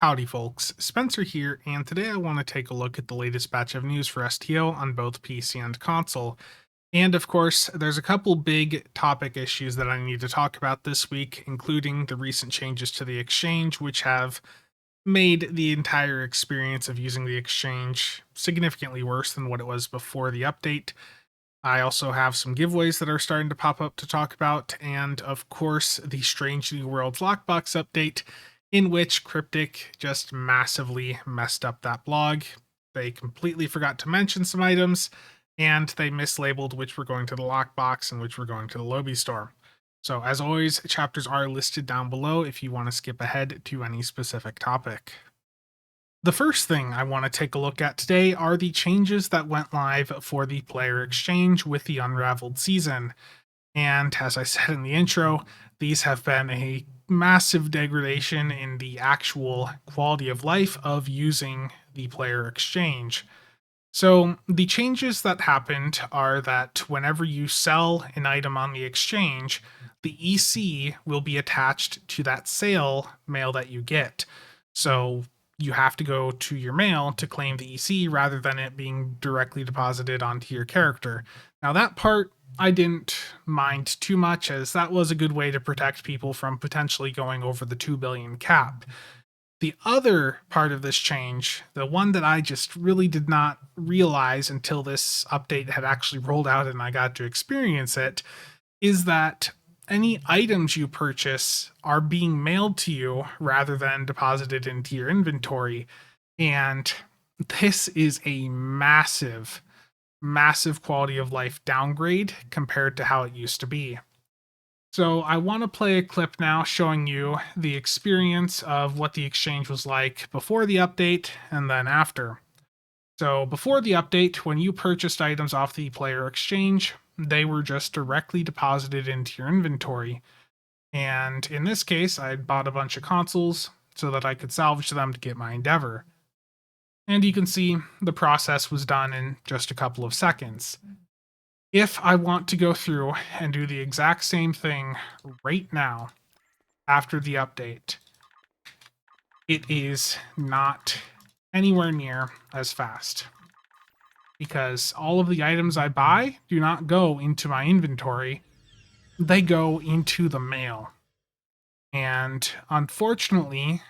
Howdy folks, Spencer here, and today I want to take a look at the latest batch of news for STO on both PC and console. And of course, there's a couple big topic issues that I need to talk about this week, including the recent changes to the exchange, which have made the entire experience of using the exchange significantly worse than what it was before the update. I also have some giveaways that are starting to pop up to talk about, and of course, the Strange New Worlds lockbox update, in which Cryptic just massively messed up that blog. They completely forgot to mention some items, and they mislabeled which were going to the lockbox and which were going to the Lobi store. So, as always, chapters are listed down below if you want to skip ahead to any specific topic. The first thing I want to take a look at today are the changes that went live for the player exchange with the Unraveled season. And as I said in the intro, these have been a massive degradation in the actual quality of life of using the player exchange. So, the changes that happened are that whenever you sell an item on the exchange, the EC will be attached to that sale mail that you get. So, you have to go to your mail to claim the EC rather than it being directly deposited onto your character. Now, that part I didn't mind too much, as that was a good way to protect people from potentially going over the 2 billion cap. The other part of this change, the one that I just really did not realize until this update had actually rolled out and I got to experience it, is that any items you purchase are being mailed to you rather than deposited into your inventory. And this is a massive, massive quality of life downgrade compared to how it used to be. So I want to play a clip now showing you the experience of what the exchange was like before the update and then after. So before the update, when you purchased items off the player exchange, they were just directly deposited into your inventory. And in this case, I bought a bunch of consoles so that I could salvage them to get my Endeavor. And you can see the process was done in just a couple of seconds. If I want to go through and do the exact same thing right now after the update, it is not anywhere near as fast, because all of the items I buy do not go into my inventory, they go into the mail. And unfortunately,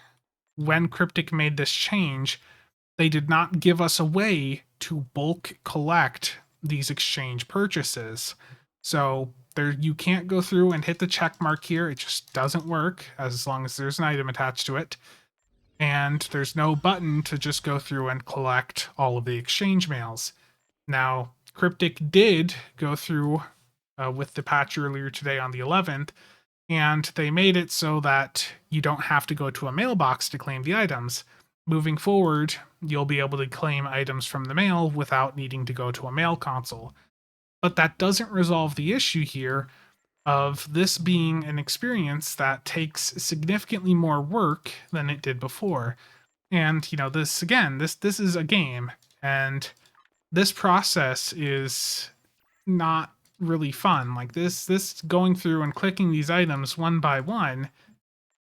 when Cryptic made this change, they did not give us a way to bulk collect these exchange purchases. So there, you can't go through and hit the check mark here. It just doesn't work as long as there's an item attached to it. And there's no button to just go through and collect all of the exchange mails. Now, Cryptic did go through with the patch earlier today on the 11th, and they made it so that you don't have to go to a mailbox to claim the items. Moving forward, you'll be able to claim items from the mail without needing to go to a mail console. But that doesn't resolve the issue here of this being an experience that takes significantly more work than it did before. And this again, this is a game, and this process is not really fun. Like this going through and clicking these items one by one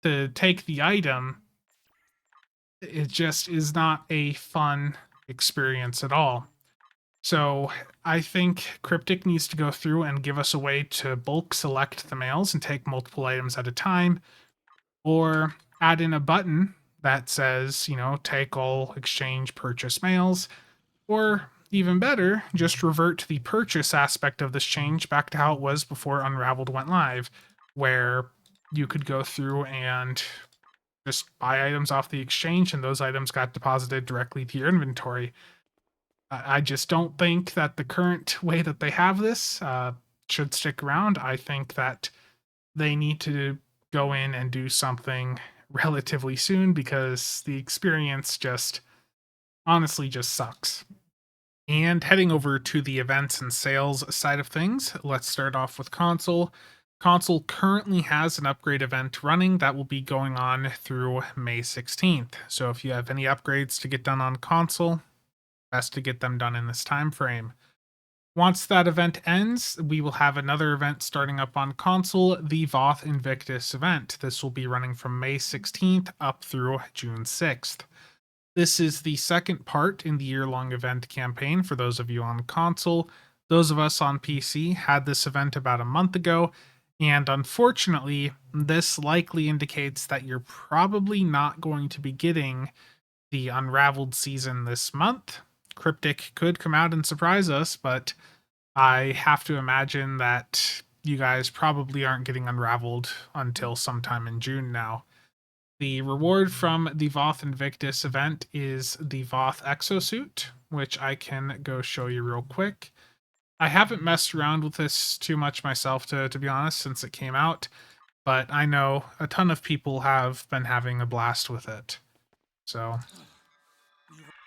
to take the item, it just is not a fun experience at all. So I think Cryptic needs to go through and give us a way to bulk select the mails and take multiple items at a time, or add in a button that says, take all exchange purchase mails, or even better, just revert to the purchase aspect of this change back to how it was before Unraveled went live, where you could go through and just buy items off the exchange and those items got deposited directly to your inventory. I just don't think that the current way that they have this should stick around. I think that they need to go in and do something relatively soon, because the experience just honestly just sucks. And heading over to the events and sales side of things, let's start off with console. Console currently has an upgrade event running that will be going on through May 16th. So if you have any upgrades to get done on console, best to get them done in this time frame. Once that event ends, we will have another event starting up on console, the Voth Invictus event. This will be running from May 16th up through June 6th. This is the second part in the year-long event campaign for those of you on console. Those of us on PC had this event about a month ago, and unfortunately, this likely indicates that you're probably not going to be getting the Unraveled season this month. Cryptic could come out and surprise us, but I have to imagine that you guys probably aren't getting Unraveled until sometime in June now. The reward from the Voth Invictus event is the Voth Exosuit, which I can go show you real quick. I haven't messed around with this too much myself, to be honest, since it came out, but I know a ton of people have been having a blast with it. So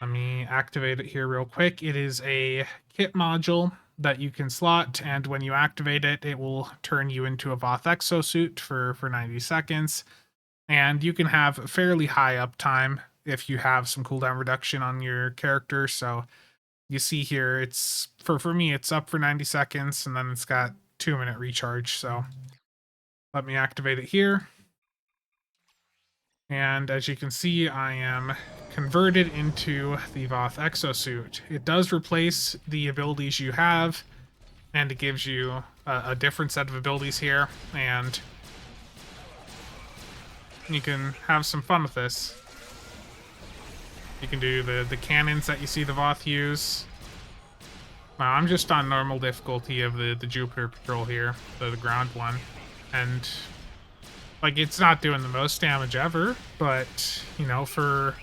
let me activate it here real quick. It is a kit module that you can slot, and when you activate it, it will turn you into a Voth Exosuit for 90 seconds. And you can have fairly high uptime if you have some cooldown reduction on your character. So you see here, it's for me, it's up for 90 seconds, and then it's got 2-minute recharge. So let me activate it here. And as you can see, I am converted into the Voth Exosuit. It does replace the abilities you have, and it gives you a different set of abilities here, and you can have some fun with this. You can do the cannons that you see the Voth use. I'm just on normal difficulty of the Jupiter Patrol here, the ground one, and like, it's not doing the most damage ever, but you know, for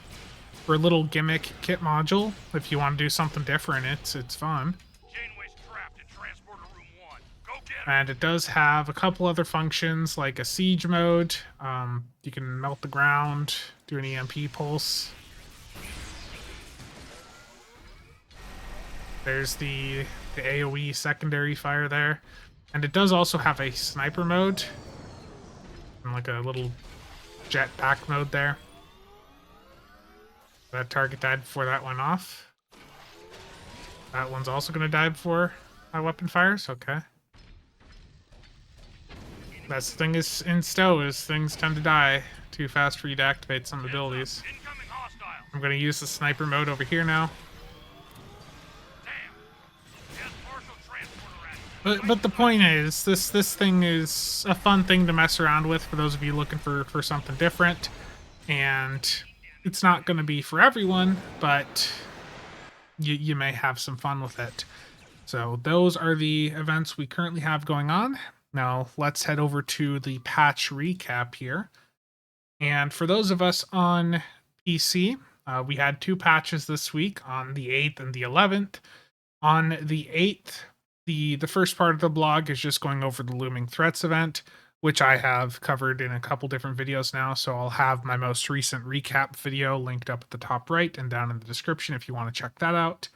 a little gimmick kit module, if you want to do something different, it's fun. And it does have a couple other functions, like a siege mode. You can melt the ground, do an EMP pulse. There's the AoE secondary fire there. And it does also have a sniper mode, and like a little jetpack mode there. That target died before that went off. That one's also going to die before my weapon fires. Okay. That's the thing is in STO, is things tend to die too fast for you to activate some abilities. I'm going to use the sniper mode over here now. But the point is, this thing is a fun thing to mess around with for those of you looking for something different. And it's not going to be for everyone, but you may have some fun with it. So those are the events we currently have going on. Now let's head over to the patch recap here. And for those of us on PC, we had 2 patches this week on the 8th and the 11th. On the 8th, the first part of the blog is just going over the Looming Threats event, which I have covered in a couple different videos now, so I'll have my most recent recap video linked up at the top right and down in the description if you want to check that out.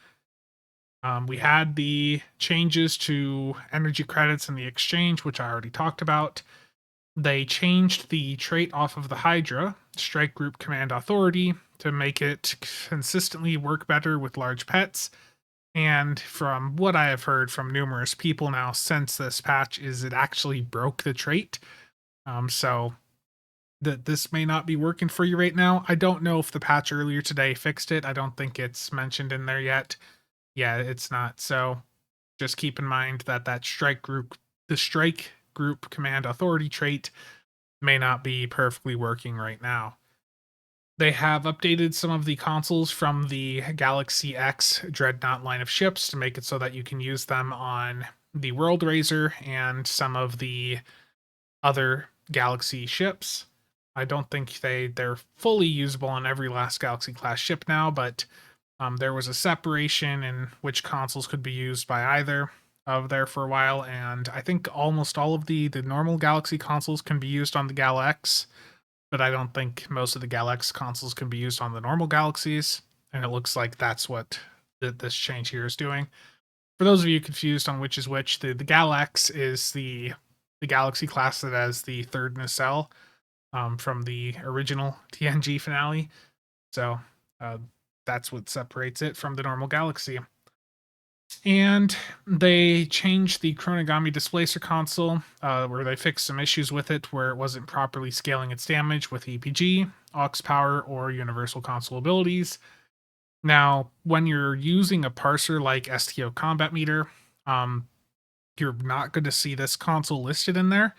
We had the changes to energy credits in the exchange, which I already talked about. They changed the trait off of the Hydra, Strike Group Command Authority, to make it consistently work better with large pets. And from what I have heard from numerous people now since this patch, is it actually broke the trait. So this may not be working for you right now. I don't know if the patch earlier today fixed it. I don't think it's mentioned in there yet. Yeah, it's not. So just keep in mind that the Strike Group Command Authority trait may not be perfectly working right now. They have updated some of the consoles from the Galaxy X Dreadnought line of ships to make it so that you can use them on the World Razor and some of the other Galaxy ships. I don't think they're fully usable on every last Galaxy class ship now, but there was a separation in which consoles could be used by either of there for a while, and I think almost all of the normal Galaxy consoles can be used on the Gal X, but I don't think most of the Gal X consoles can be used on the normal Galaxies, and it looks like that's what this change here is doing. For those of you confused on which is which, the Gal X is the Galaxy class that has the third nacelle from the original TNG finale, so that's what separates it from the normal Galaxy. And they changed the Chronogami Displacer console, where they fixed some issues with it where it wasn't properly scaling its damage with EPG, aux power, or universal console abilities. Now, when you're using a parser like STO Combat Meter, um, you're not going to see this console listed in there.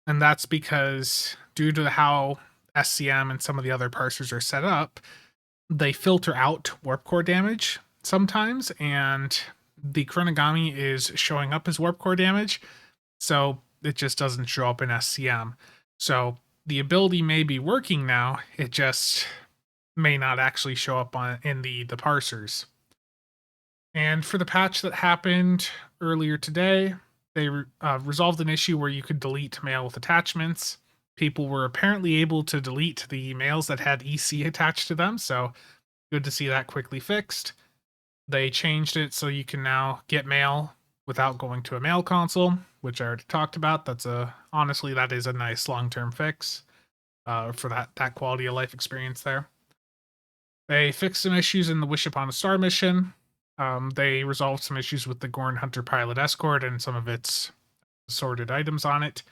And that's because, due to how SCM and some of the other parsers are set up, they filter out warp core damage sometimes, and the Chronogami is showing up as warp core damage, so it just doesn't show up in SCM. So the ability may be working now, it just may not actually show up in the parsers. And for the patch that happened earlier today, they resolved an issue where you could delete mail with attachments. People were apparently able to delete the mails that had EC attached to them, so good to see that quickly fixed. They changed it so you can now get mail without going to a mail console, which I already talked about. Honestly, that is a nice long-term fix for that quality of life experience there. They fixed some issues in the Wish Upon a Star mission. They resolved some issues with the Gorn Hunter Pilot Escort and some of its assorted items on it.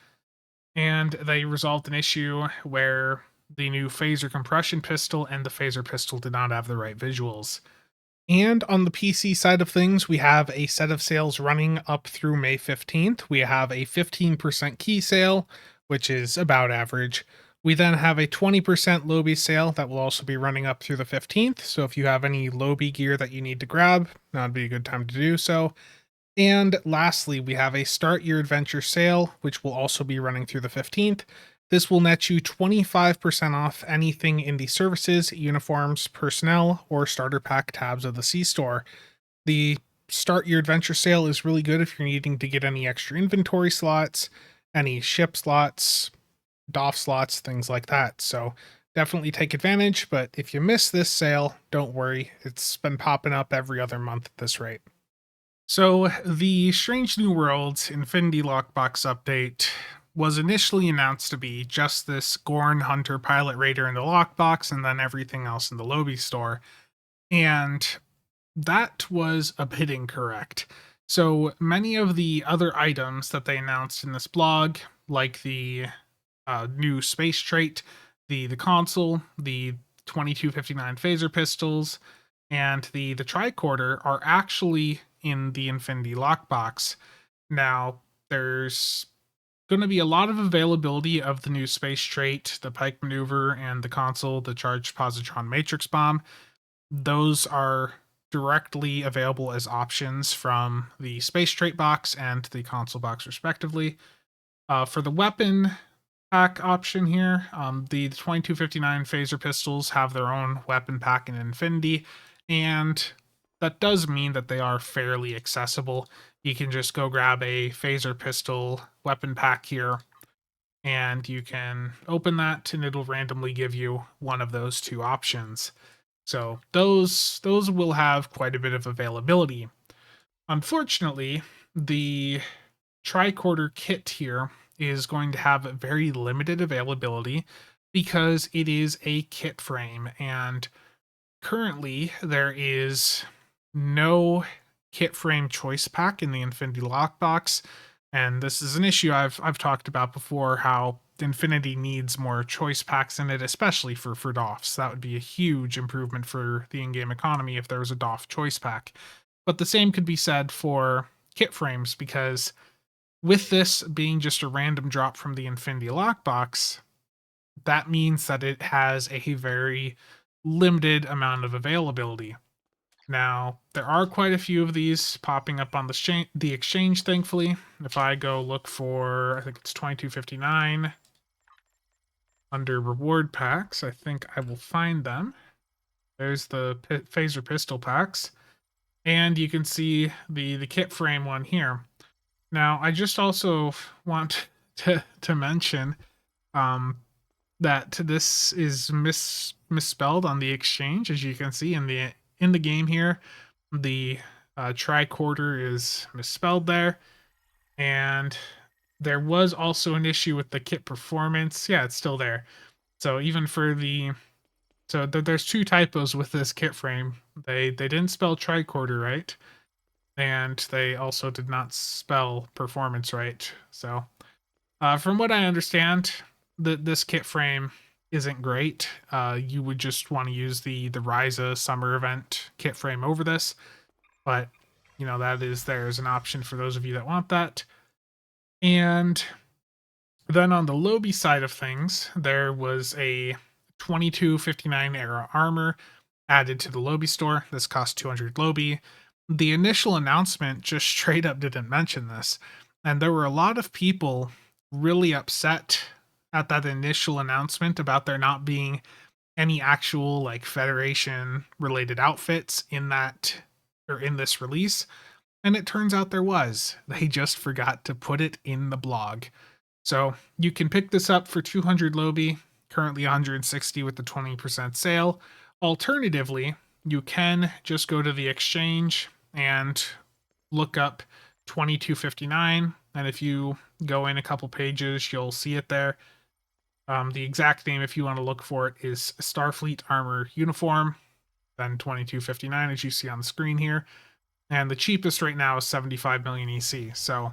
And they resolved an issue where the new phaser compression pistol and the phaser pistol did not have the right visuals. And on the PC side of things, we have a set of sales running up through May 15th. We have a 15% key sale, which is about average. We then have a 20% Lobi sale that will also be running up through the 15th. So if you have any Lobi gear that you need to grab, that'd be a good time to do so. And lastly, we have a Start Your Adventure sale, which will also be running through the 15th. This will net you 25% off anything in the services, uniforms, personnel, or starter pack tabs of the C-Store. The Start Your Adventure sale is really good if you're needing to get any extra inventory slots, any ship slots, DOF slots, things like that. So definitely take advantage, but if you miss this sale, don't worry. It's been popping up every other month at this rate. So the Strange New Worlds Infinity Lockbox update was initially announced to be just this Gorn Hunter Pilot Raider in the lockbox and then everything else in the Lobi store. And that was a bit incorrect. So many of the other items that they announced in this blog, like the new space trait, the console, the 2259 phaser pistols, and the tricorder are actually in the Infinity Lockbox. Now, there's going to be a lot of availability of the new space trait, the Pike Maneuver, and the console, the Charged Positron Matrix Bomb. Those are directly available as options from the space trait box and the console box, respectively. For the weapon pack option here, the 2259 phaser pistols have their own weapon pack in Infinity, and that does mean that they are fairly accessible. You can just go grab a phaser pistol weapon pack here, and you can open that, and it'll randomly give you one of those two options. So those will have quite a bit of availability. Unfortunately, the tricorder kit here is going to have very limited availability because it is a kit frame, and currently there is no kit frame choice pack in the Infinity Lockbox, and this is an issue I've talked about before, how Infinity needs more choice packs in it, especially for DOFs. That would be a huge improvement for the in-game economy if there was a DOF choice pack. But the same could be said for kit frames, because with this being just a random drop from the Infinity Lockbox, that means that it has a very limited amount of availability. Now, there are quite a few of these popping up on the exchange, thankfully. If I go look for, I think it's 2259 under reward packs, I think I will find them. There's the phaser pistol packs, and you can see the kit frame one here. Now, I just also want to mention that this is misspelled on the exchange, as you can see in the game here. The tricorder is misspelled there, and there was also an issue with the kit performance. Yeah, it's still there. So even for there's two typos with this kit frame. They didn't spell tricorder right, and they also did not spell performance right. So, from what I understand, this kit frame isn't great. You would just want to use the Ryza summer event kit frame over this, but that is there's an option for those of you that want that. And then on the Lobi side of things, there was a 2259 era armor added to the Lobi store. This cost 200 Lobi. The initial announcement just straight up didn't mention this, and there were a lot of people really upset at that initial announcement about there not being any actual like Federation related outfits in that or in this release. And it turns out there was. They just forgot to put it in the blog. So you can pick this up for 200 Lobi, currently 160 with the 20% sale. Alternatively, you can just go to the exchange and look up 2259, and if you go in a couple pages, you'll see it there. The exact name, if you want to look for it, is Starfleet Armor Uniform, then 2259, as you see on the screen here. And the cheapest right now is 75 million EC. So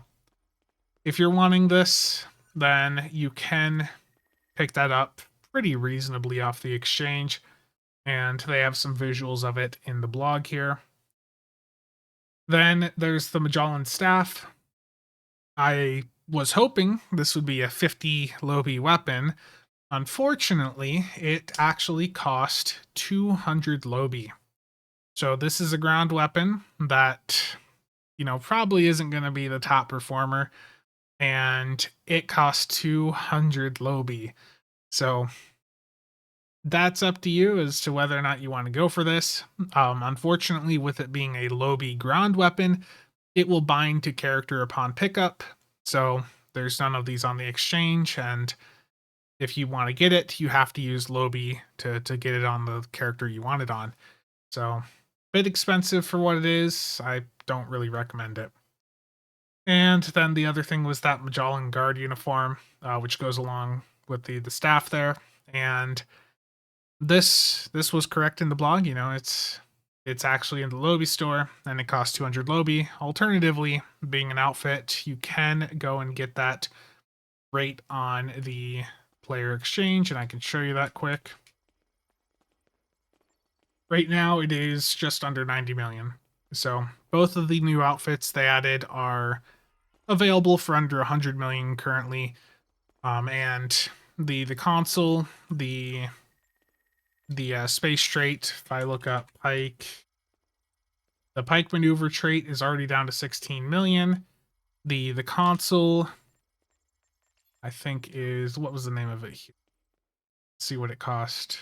if you're wanting this, then you can pick that up pretty reasonably off the exchange. And they have some visuals of it in the blog here. Then there's the Magellan staff. I was hoping this would be a 50 Lobi weapon. Unfortunately, it actually cost 200 Lobi. So this is a ground weapon that, probably isn't going to be the top performer, and it costs 200 Lobi. So that's up to you as to whether or not you want to go for this. Unfortunately, with it being a Lobi ground weapon, it will bind to character upon pickup. So there's none of these on the exchange, and if you want to get it, you have to use Lobi to get it on the character you want it on. So bit expensive for what it is. I don't really recommend it. And then the other thing was that Magellan Guard uniform, which goes along with the staff there. And this was correct in the blog. It's actually in the Lobi store, and it costs 200 Lobi. Alternatively, being an outfit, you can go and get that rate on the player exchange, and I can show you that quick. Right now, it is just under 90 million. So both of the new outfits they added are available for under 100 million currently. And the console, the space trait, if I look up Pike, the Pike maneuver trait is already down to 16 million. The console, I think, is, what was the name of it here? Let's see what it cost.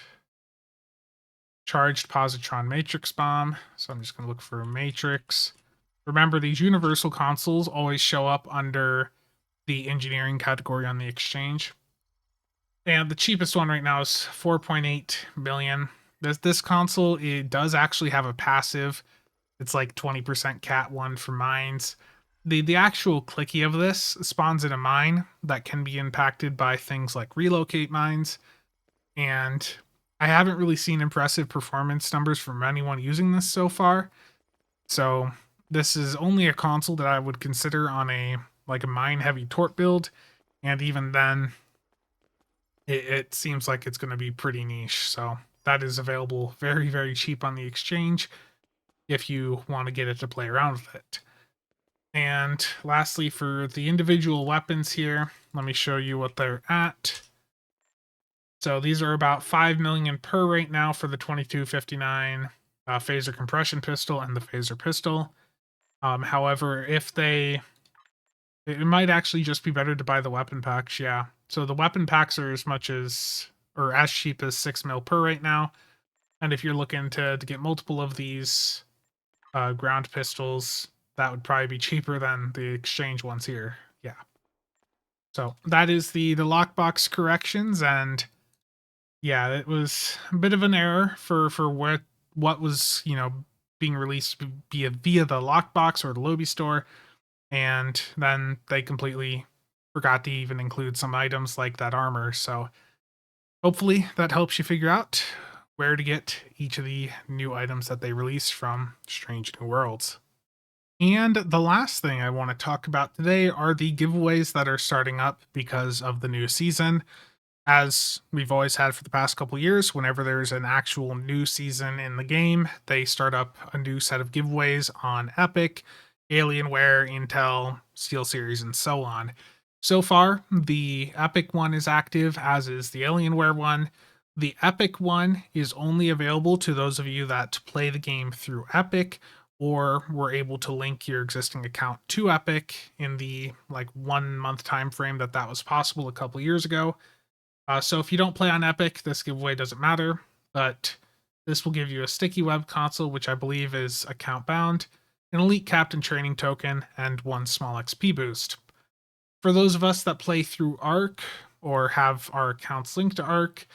Charged positron matrix bomb. So I'm just going to look for a matrix. Remember, these universal consoles always show up under the engineering category on the exchange. And the cheapest one right now is 4.8 million. This console, it does actually have a passive. It's like 20% cat 1 for mines. The actual clicky of this spawns in a mine that can be impacted by things like relocate mines. And I haven't really seen impressive performance numbers from anyone using this so far. So this is only a console that I would consider on a mine heavy torp build, and even then it seems like it's going to be pretty niche. So that is available very, very cheap on the exchange if you want to get it to play around with it. And lastly, for the individual weapons here, let me show you what they're at. So these are about 5 million per right now for the 2259 phaser compression pistol and the phaser pistol. However, it might actually just be better to buy the weapon packs. Yeah. So the weapon packs are as cheap as 6 mil per right now. And if you're looking to get multiple of these ground pistols, that would probably be cheaper than the exchange ones here. Yeah. So that is the lockbox corrections, and yeah, it was a bit of an error for what was being released via the lockbox or the Lobi store, and then they completely forgot to even include some items like that armor. So hopefully that helps you figure out where to get each of the new items that they released from Strange New Worlds. And the last thing I want to talk about today are the giveaways that are starting up because of the new season. As we've always had for the past couple years, whenever there's an actual new season in the game, they start up a new set of giveaways on Epic, Alienware, Intel, SteelSeries, and so on. So far, the Epic one is active, as is the Alienware one. The Epic one is only available to those of you that play the game through Epic or were able to link your existing account to Epic in the 1 month time frame that was possible a couple years ago. So if you don't play on Epic, this giveaway doesn't matter, but this will give you a sticky web console, which I believe is account bound, an elite captain training token, and one small XP boost. For those of us that play through Arc or have our accounts linked to Arc,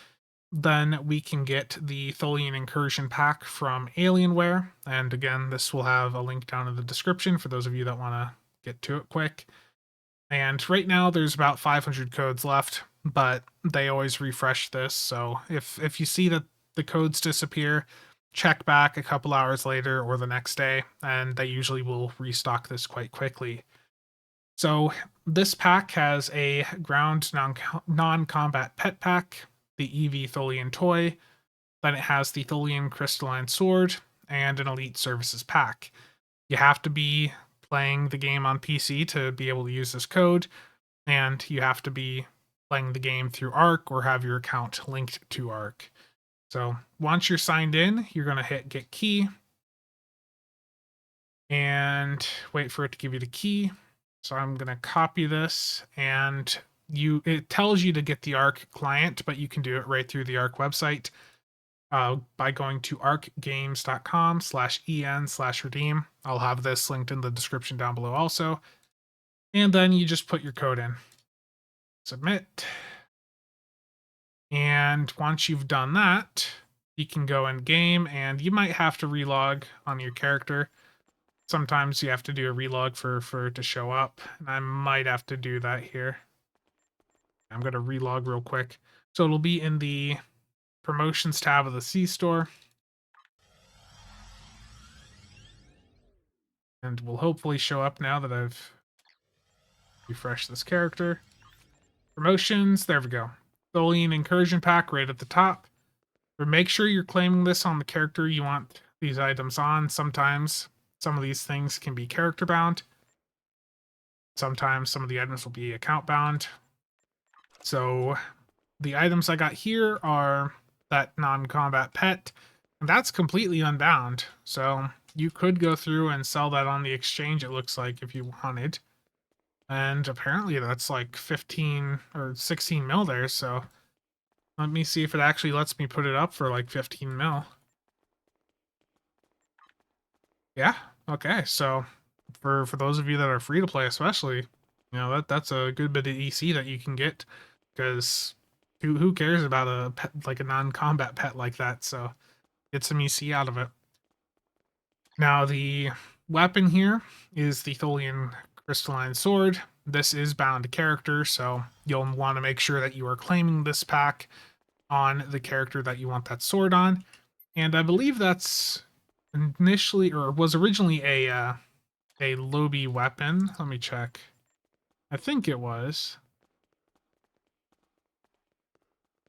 then we can get the Tholian Incursion Pack from Alienware. And again, this will have a link down in the description for those of you that want to get to it quick. And right now there's about 500 codes left, but they always refresh this. So if you see that the codes disappear, check back a couple hours later or the next day, and they usually will restock this quite quickly. So this pack has a ground non-combat pet pack, the EV Tholian toy, then it has the Tholian crystalline sword, and an elite services pack. You have to be playing the game on PC to be able to use this code, and you have to be playing the game through Arc or have your account linked to Arc. So once you're signed in, you're going to hit get key and wait for it to give you the key. So I'm going to copy this, and it tells you to get the Arc client, but you can do it right through the Arc website by going to arcgames.com/en/redeem. I'll have this linked in the description down below also. And then you just put your code in. Submit. And once you've done that, you can go in game, and you might have to relog on your character. Sometimes you have to do a relog for it to show up, and I might have to do that here. I'm going to relog real quick. So it'll be in the promotions tab of the C store. And will hopefully show up now that I've refreshed this character. Promotions, there we go. Tholian Incursion Pack right at the top. But make sure you're claiming this on the character you want these items on. Sometimes some of these things can be character bound. Sometimes some of the items will be account bound. So the items I got here are that non-combat pet, and that's completely unbound. So you could go through and sell that on the exchange, it looks like, if you wanted. And apparently that's like 15 or 16 mil there, so let me see if it actually lets me put it up for like 15 mil. Yeah, okay, so for those of you that are free to play especially, that's a good bit of EC that you can get, because who cares about a pet, like a non-combat pet like that, so get some EC out of it. Now the weapon here is the Tholian crystalline sword. This is bound to character, so you'll want to make sure that you are claiming this pack on the character that you want that sword on. And I believe that's initially, or was originally, a Lobi weapon. Let me check. I think it was.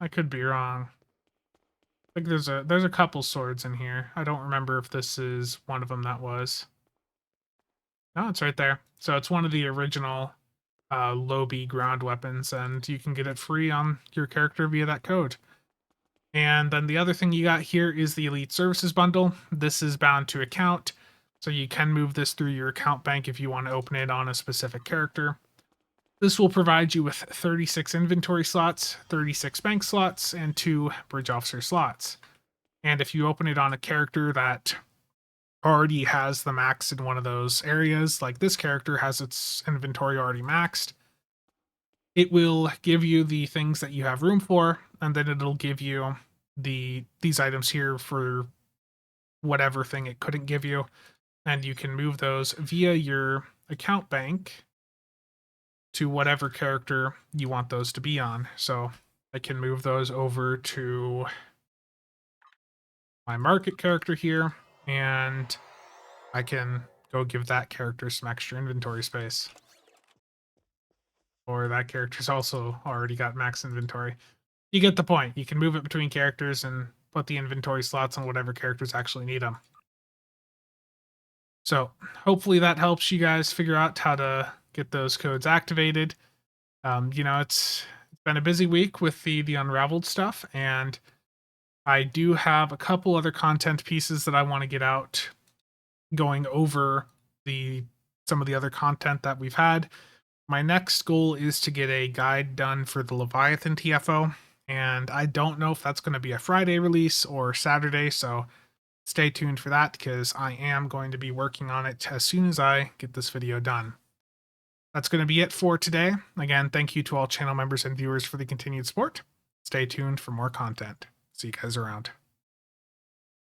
I could be wrong. I think there's a couple swords in here. I don't remember if this is one of them that was. No, it's right there. So it's one of the original Lobi ground weapons, and you can get it free on your character via that code. And then the other thing you got here is the Elite Services Bundle. This is bound to account, so you can move this through your account bank if you want to open it on a specific character. This will provide you with 36 inventory slots, 36 bank slots, and 2 bridge officer slots. And if you open it on a character that already has the max in one of those areas, like this character has its inventory already maxed, it will give you the things that you have room for, and then it'll give you these items here for whatever thing it couldn't give you, and you can move those via your account bank to whatever character you want those to be on. So I can move those over to my market character here, and I can go give that character some extra inventory space. Or that character's also already got max inventory. You get the point. You can move it between characters and put the inventory slots on whatever characters actually need them. So hopefully that helps you guys figure out how to get those codes activated. It's been a busy week with the Unraveled stuff, and I do have a couple other content pieces that I want to get out, going over some of the other content that we've had. My next goal is to get a guide done for the Leviathan TFO, and I don't know if that's going to be a Friday release or Saturday, so stay tuned for that because I am going to be working on it as soon as I get this video done. That's going to be it for today. Again, thank you to all channel members and viewers for the continued support. Stay tuned for more content. See you guys around.